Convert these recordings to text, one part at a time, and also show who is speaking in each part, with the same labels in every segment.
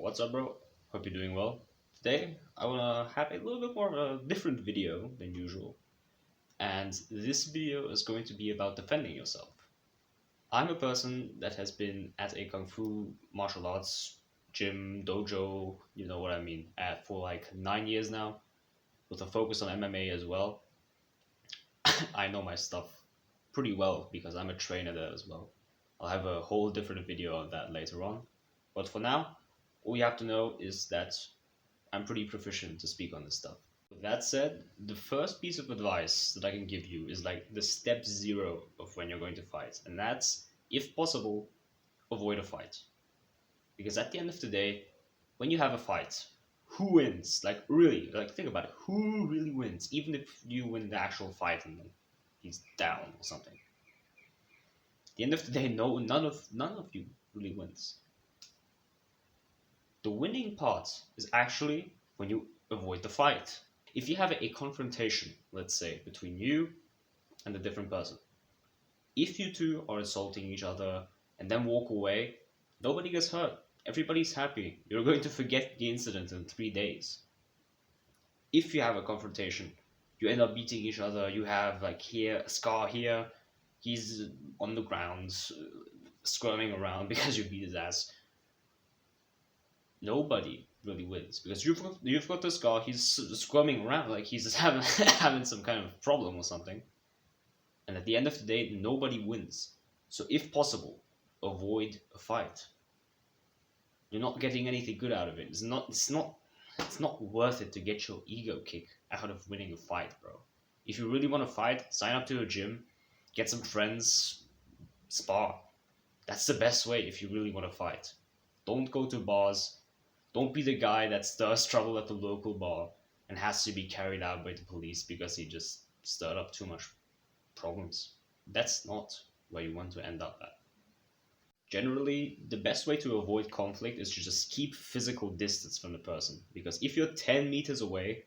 Speaker 1: What's up, bro? Hope you're doing well. Today, I want to have a little bit more of a different video than usual. And this video is going to be about defending yourself. I'm a person that has been at a Kung Fu martial arts gym, dojo, you know what I mean, for like 9 years now, with a focus on MMA as well. I know my stuff pretty well because I'm a trainer there as well. I'll have a whole different video of that later on. But for now, all you have to know is that I'm pretty proficient to speak on this stuff. With that said, the first piece of advice that I can give you is like the step zero of when you're going to fight, and that's, if possible, avoid a fight. Because at the end of the day, when you have a fight, who wins? Like really, like think about it. Who really wins? Even if you win the actual fight and then he's down or something. At the end of the day, none of you really wins. The winning part is actually when you avoid the fight. If you have a confrontation, let's say, between you and a different person, if you two are insulting each other and then walk away, nobody gets hurt. Everybody's happy. You're going to forget the incident in 3 days. If you have a confrontation, you end up beating each other, you have like here, a scar here, he's on the ground, squirming around because you beat his ass. Nobody really wins because you've got this guy. He's squirming around like he's having having some kind of problem or something. And at the end of the day, nobody wins. So if possible, avoid a fight. You're not getting anything good out of it. It's not worth it to get your ego kick out of winning a fight, bro. If you really want to fight, sign up to a gym, get some friends, spar. That's the best way if you really want to fight. Don't go to bars. Don't be the guy that stirs trouble at the local bar and has to be carried out by the police because he just stirred up too much problems. That's not where you want to end up at. Generally, the best way to avoid conflict is to just keep physical distance from the person, because if you're 10 meters away,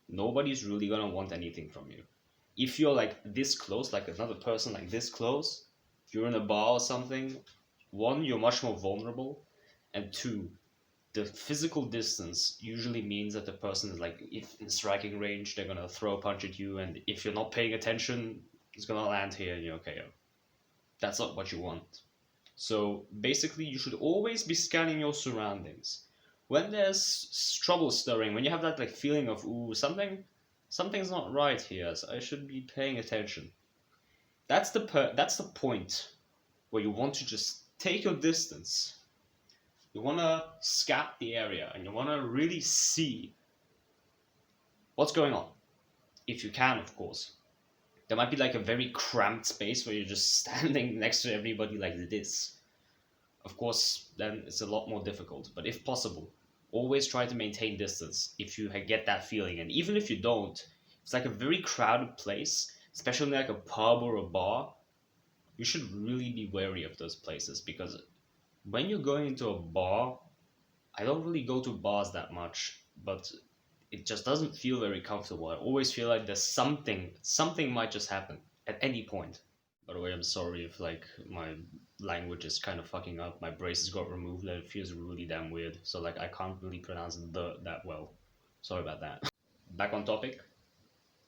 Speaker 1: nobody's really gonna want anything from you. If you're like this close, like another person like this close, if you're in a bar or something, one, you're much more vulnerable, and two, the physical distance usually means that the person is like, if in striking range, they're gonna throw a punch at you, and if you're not paying attention, it's gonna land here and you're KO. That's not what you want. So basically, you should always be scanning your surroundings. When there's trouble stirring, when you have that like feeling of ooh, something's not right here, so I should be paying attention. That's the point where you want to just take your distance. You want to scout the area and you want to really see what's going on. If you can, of course. There might be like a very cramped space where you're just standing next to everybody like this. Of course, then it's a lot more difficult. But if possible, always try to maintain distance if you get that feeling. And even if you don't, if it's like a very crowded place, especially like a pub or a bar, you should really be wary of those places, because when you're going into a bar, I don't really go to bars that much, but it just doesn't feel very comfortable. I always feel like there's something might just happen at any point. By the way, I'm sorry if like my language is kind of fucking up. My braces got removed and it feels really damn weird. So like I can't really pronounce the that well. Sorry about that. Back on topic.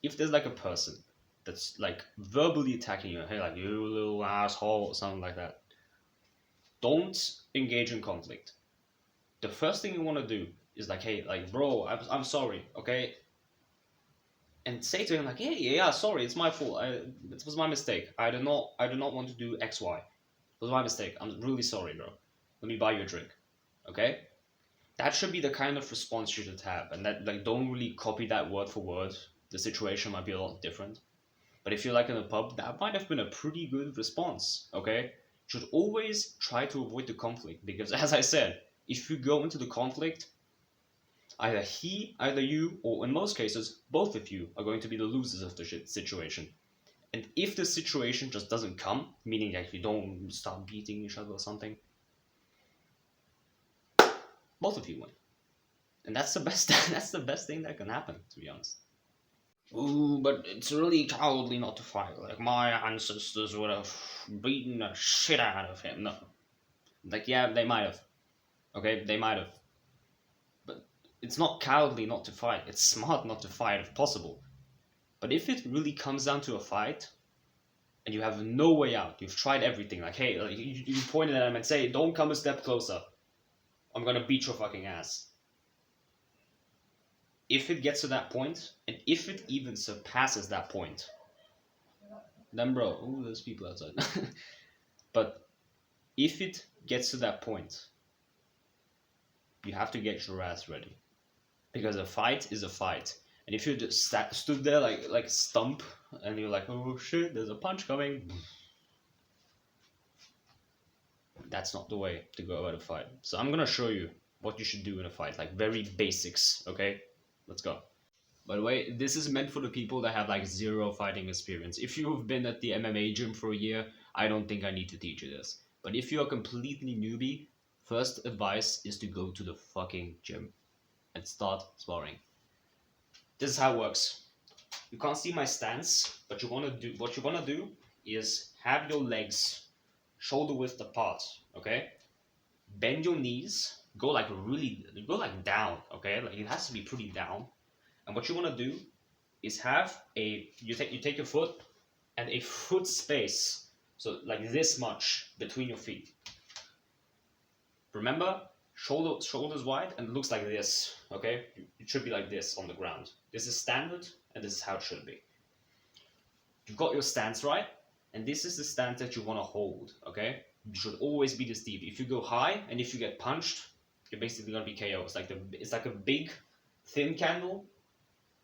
Speaker 1: If there's like a person that's like verbally attacking you, hey, like you little asshole or something like that, don't engage in conflict. The first thing you want to do is like, hey, like, bro, I'm sorry, okay? And say to him like, hey, yeah, sorry, it's my fault. It was my mistake. I do not want to do X, Y. It was my mistake. I'm really sorry, bro. Let me buy you a drink, okay? That should be the kind of response you should have, and that like don't really copy that word for word. The situation might be a lot different, but if you're like in a pub, that might have been a pretty good response, okay? Should always try to avoid the conflict, because as I said, if you go into the conflict, either he, either you, or in most cases, both of you are going to be the losers of the situation. And if the situation just doesn't come, meaning that you don't start beating each other or something, both of you win. And that's the best that's the best thing that can happen, to be honest. Ooh, but it's really cowardly not to fight. Like my ancestors would have beaten the shit out of him. No. Like yeah, they might have. Okay, they might have. But it's not cowardly not to fight. It's smart not to fight if possible. But if it really comes down to a fight, and you have no way out, you've tried everything, like, hey, like, you pointed at him and say, don't come a step closer. I'm gonna beat your fucking ass. If it gets to that point, and if it even surpasses that point, then bro, ooh, there's people outside. But if it gets to that point, you have to get your ass ready. Because a fight is a fight. And if you just stood there like a stump, and you're like, oh shit, there's a punch coming, that's not the way to go about a fight. So I'm gonna show you what you should do in a fight, like very basics, okay? Let's go. By the way, this is meant for the people that have like zero fighting experience. If you've been at the MMA gym for a year, I don't think I need to teach you this. But if you're a completely newbie, first advice is to go to the fucking gym and start sparring. This is how it works. You can't see my stance, but what you wanna do is have your legs shoulder width apart, okay? Bend your knees, go like down, okay? Like it has to be pretty down. And what you wanna do is have you take your foot and a foot space, so like this much between your feet. Remember, shoulders wide, and it looks like this, okay? It should be like this on the ground. This is standard, and this is how it should be. You've got your stance right, and this is the stance that you want to hold, okay? You should always be this deep. If you go high, and if you get punched, you're basically going to be KO. It's like a big, thin candle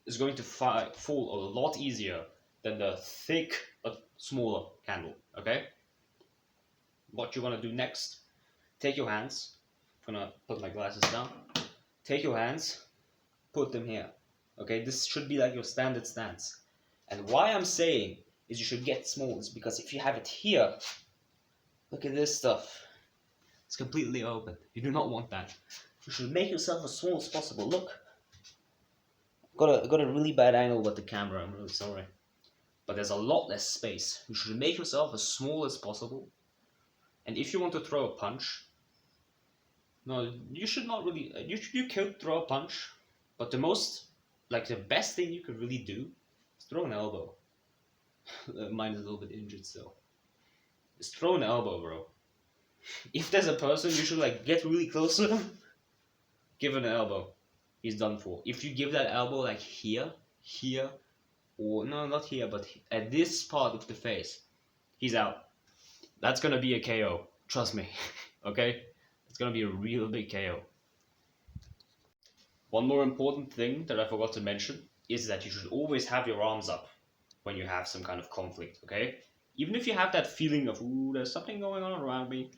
Speaker 1: is going to fall a lot easier than the thick, but smaller candle, okay? What you want to do next, take your hands, I'm gonna put my glasses down. Take your hands, put them here. Okay, this should be like your standard stance. And why I'm saying is you should get small is because if you have it here, look at this stuff. It's completely open. You do not want that. You should make yourself as small as possible. Look. I've got a really bad angle with the camera, I'm really sorry. But there's a lot less space. You should make yourself as small as possible. And if you want to throw a punch, no, you should not really. You could throw a punch, but the best thing you could really do is throw an elbow. Mine is a little bit injured still. Just throw an elbow, bro. If there's a person, you should like get really close to him. Give him an elbow. He's done for. If you give that elbow like here, or no, not here, but at this part of the face, he's out. That's gonna be a KO. Trust me. Okay. It's gonna be a real big KO. One more important thing that I forgot to mention is that you should always have your arms up when you have some kind of conflict, okay? Even if you have that feeling of, ooh, there's something going on around me,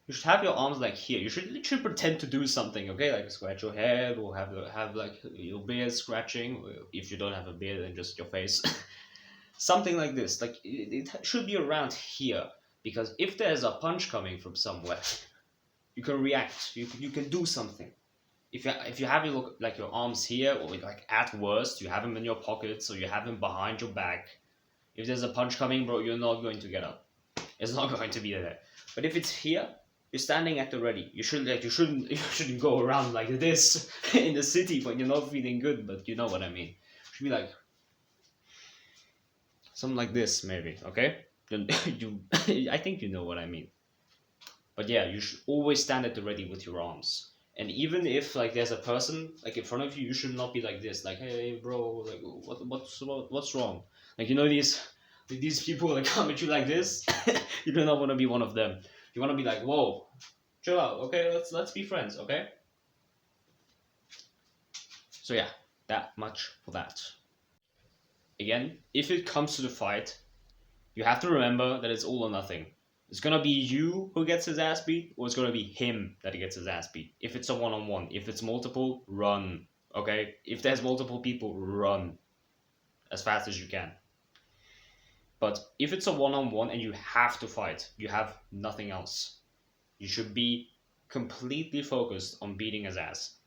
Speaker 1: you should have your arms like here. You should literally pretend to do something, okay? Like scratch your head or have like your beard scratching. If you don't have a beard, then just your face. Something like this. Like it should be around here, because if there's a punch coming from somewhere, you can react. You can do something. If you have your arms here, or like at worst you have them in your pockets, or you have them behind your back. If there's a punch coming, bro, you're not going to get up. It's not going to be there. But if it's here, you're standing at the ready. You shouldn't go around like this in the city when you're not feeling good. But you know what I mean. It should be like something like this, maybe. Okay, I think you know what I mean. But yeah, you should always stand at the ready with your arms. And even if like there's a person like in front of you, you should not be like this, like, hey bro, like what's wrong? Like, you know, these people that come at you like this, you do not want to be one of them. You want to be like, whoa, chill out, okay? Let's be friends, okay? So yeah, that much for that. Again, if it comes to the fight, you have to remember that it's all or nothing. It's gonna be you who gets his ass beat, or it's gonna be him that gets his ass beat. If it's a one-on-one, if it's multiple, run. Okay? If there's multiple people, run as fast as you can. But if it's a one-on-one and you have to fight, you have nothing else. You should be completely focused on beating his ass.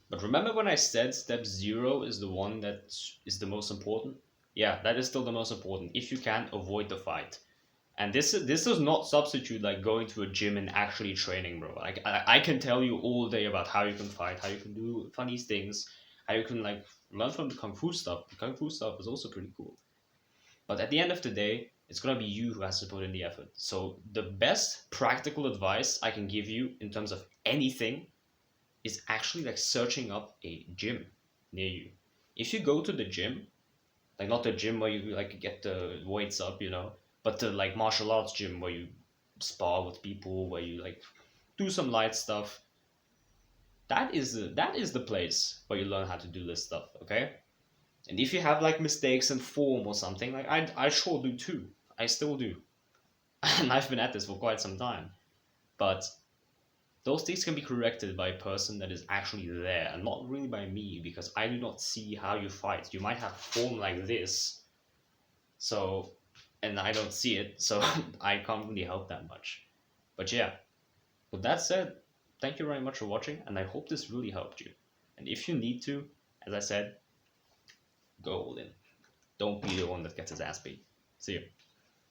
Speaker 1: But remember when I said step 0 is the one that is the most important? Yeah, that is still the most important. If you can, avoid the fight. And this does not substitute like going to a gym and actually training, bro. Like I can tell you all day about how you can fight, how you can do funny things, how you can like learn from the kung fu stuff. The kung fu stuff is also pretty cool. But at the end of the day, it's gonna be you who has to put in the effort. So the best practical advice I can give you in terms of anything is actually like searching up a gym near you. If you go to the gym, like not the gym where you like get the weights up, but the like martial arts gym where you spar with people, where you like do some light stuff. That is the place where you learn how to do this stuff. Okay, and if you have like mistakes in form or something, like I sure do too. I still do, and I've been at this for quite some time. But those things can be corrected by a person that is actually there, and not really by me, because I do not see how you fight. You might have form like this, so, and I don't see it, so I can't really help that much. But yeah, with that said, thank you very much for watching, and I hope this really helped you. And if you need to, as I said, go all in. Don't be the one that gets his ass beat. See you.